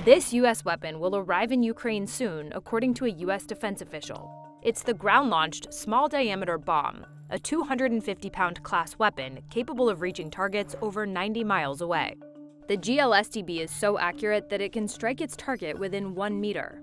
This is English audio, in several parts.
This U.S. weapon will arrive in Ukraine soon, according to a U.S. defense official. It's the ground-launched small-diameter bomb, a 250-pound class weapon capable of reaching targets over 90 miles away. The GLSDB is so accurate that it can strike its target within 1 meter.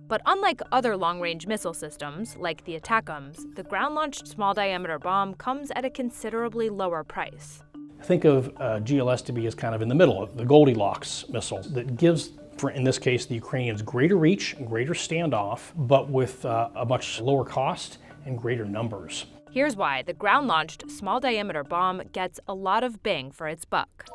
But unlike other long-range missile systems, like the ATACMS, the ground-launched small-diameter bomb comes at a considerably lower price. Think of GLSDB as kind of in the middle, the Goldilocks missile that gives, in this case, the Ukrainians greater reach and greater standoff, but with a much lower cost and greater numbers. Here's why the ground-launched small-diameter bomb gets a lot of bang for its buck.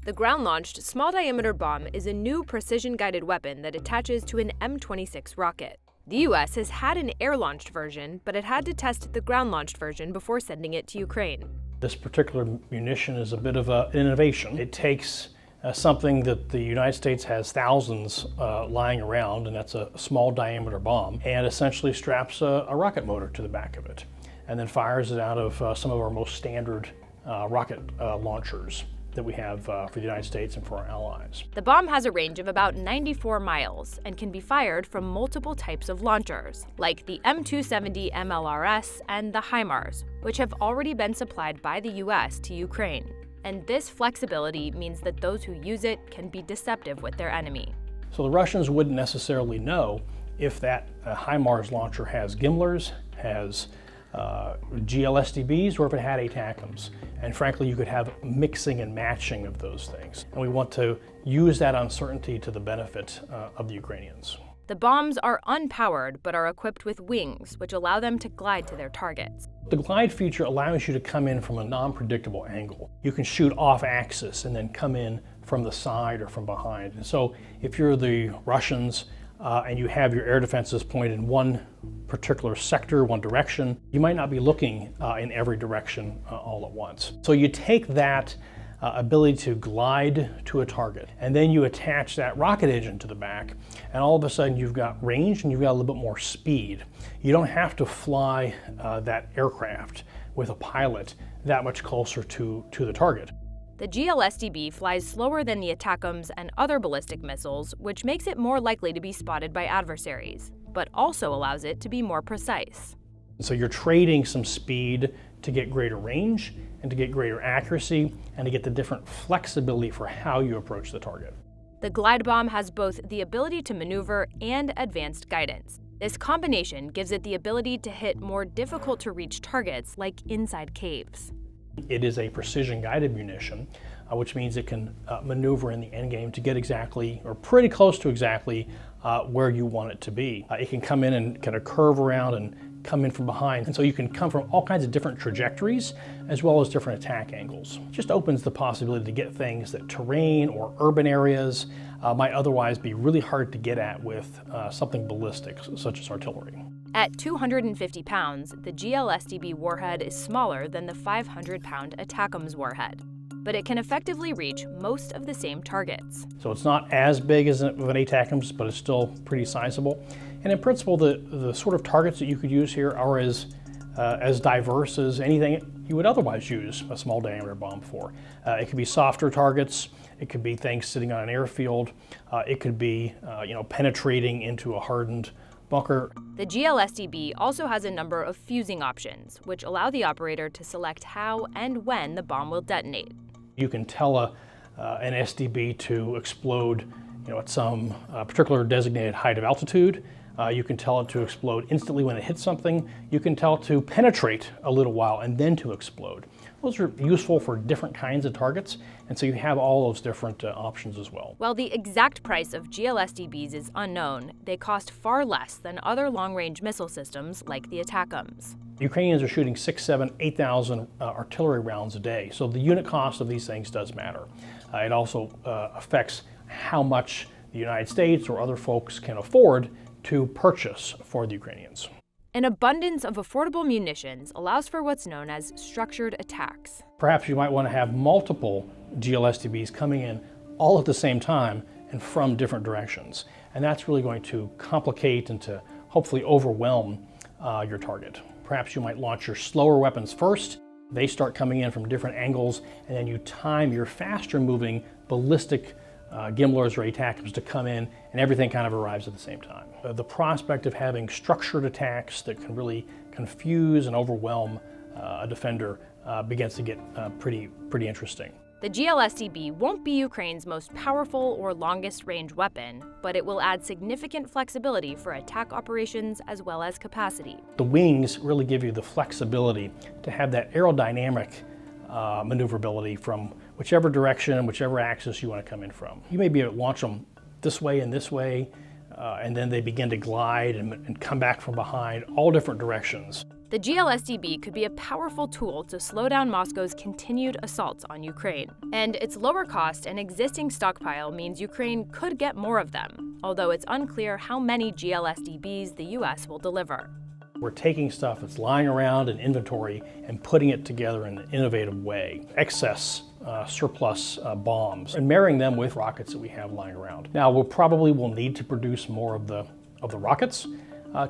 The ground-launched small-diameter bomb is a new precision-guided weapon that attaches to an M26 rocket. The U.S. has had an air-launched version, but it had to test the ground-launched version before sending it to Ukraine. This particular munition is a bit of an innovation. It takes something that the United States has thousands lying around, and that's a small diameter bomb, and essentially straps a rocket motor to the back of it, and then fires it out of some of our most standard rocket launchers that we have for the United States and for our allies. The bomb has a range of about 94 miles and can be fired from multiple types of launchers, like the M270 MLRS and the HIMARS, which have already been supplied by the U.S. to Ukraine. And this flexibility means that those who use it can be deceptive with their enemy. So the Russians wouldn't necessarily know if that HIMARS launcher has GIMLRs, has GLSDBs, or if it had ATACMS. And frankly, you could have mixing and matching of those things. And we want to use that uncertainty to the benefit of the Ukrainians. The bombs are unpowered but are equipped with wings, which allow them to glide to their targets. The glide feature allows you to come in from a non-predictable angle. You can shoot off axis and then come in from the side or from behind. And so if you're the Russians and you have your air defenses pointed in one particular sector, one direction, you might not be looking in every direction all at once. So you take that ability to glide to a target, and then you attach that rocket engine to the back, and all of a sudden you've got range and you've got a little bit more speed. You don't have to fly that aircraft with a pilot that much closer to the target. The GLSDB flies slower than the ATACMS and other ballistic missiles, which makes it more likely to be spotted by adversaries, but also allows it to be more precise. So you're trading some speed to get greater range and to get greater accuracy and to get the different flexibility for how you approach the target. The glide bomb has both the ability to maneuver and advanced guidance. This combination gives it the ability to hit more difficult to reach targets like inside caves. It is a precision-guided munition, which means it can maneuver in the endgame to get exactly, or pretty close to exactly, where you want it to be. It can come in and kind of curve around and come in from behind. And so you can come from all kinds of different trajectories as well as different attack angles. It just opens the possibility to get things that terrain or urban areas might otherwise be really hard to get at with something ballistic, such as artillery. At 250 pounds, the GLSDB warhead is smaller than the 500-pound ATACMS warhead, but it can effectively reach most of the same targets. So it's not as big as an ATACMS, but it's still pretty sizable. And in principle, the sort of targets that you could use here are as diverse as anything you would otherwise use a small diameter bomb for. It could be softer targets. It could be things sitting on an airfield. It could be penetrating into a hardened bunker. The GLSDB also has a number of fusing options, which allow the operator to select how and when the bomb will detonate. You can tell an SDB to explode at some particular designated height of altitude. You can tell it to explode instantly when it hits something. You can tell it to penetrate a little while and then to explode. Those are useful for different kinds of targets, and so you have all those different options as well. While the exact price of GLSDBs is unknown, they cost far less than other long-range missile systems like the ATACMS. Ukrainians are shooting 6,000, 7,000, 8,000 artillery rounds a day, so the unit cost of these things does matter. It also affects how much the United States or other folks can afford to purchase for the Ukrainians. An abundance of affordable munitions allows for what's known as structured attacks. Perhaps you might want to have multiple GLSDBs coming in all at the same time and from different directions. And that's really going to complicate and to hopefully overwhelm your target. Perhaps you might launch your slower weapons first. They start coming in from different angles, and then you time your faster moving ballistic GMLRS or ATACMS to come in, and everything kind of arrives at the same time. The prospect of having structured attacks that can really confuse and overwhelm a defender begins to get pretty interesting. The GLSDB won't be Ukraine's most powerful or longest range weapon, but it will add significant flexibility for attack operations as well as capacity. The wings really give you the flexibility to have that aerodynamic maneuverability from whichever direction, whichever axis you want to come in from. You may be able to launch them this way, and then they begin to glide and come back from behind, all different directions. The GLSDB could be a powerful tool to slow down Moscow's continued assaults on Ukraine. And its lower cost and existing stockpile means Ukraine could get more of them, although it's unclear how many GLSDBs the US will deliver. We're taking stuff that's lying around in inventory and putting it together in an innovative way. Excess, surplus bombs, and marrying them with rockets that we have lying around. Now, we'll probably need to produce more of the rockets,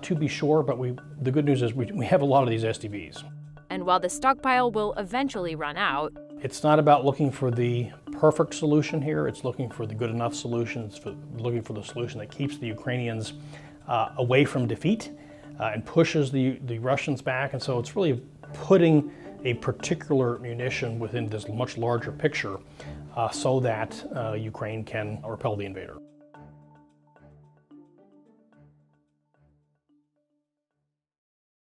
to be sure, but the good news is we have a lot of these SDBs. And while the stockpile will eventually run out, it's not about looking for the perfect solution here. It's looking for the good enough solution. It's looking for the solution that keeps the Ukrainians away from defeat and pushes the Russians back. And so it's really putting a particular munition within this much larger picture so that Ukraine can repel the invader.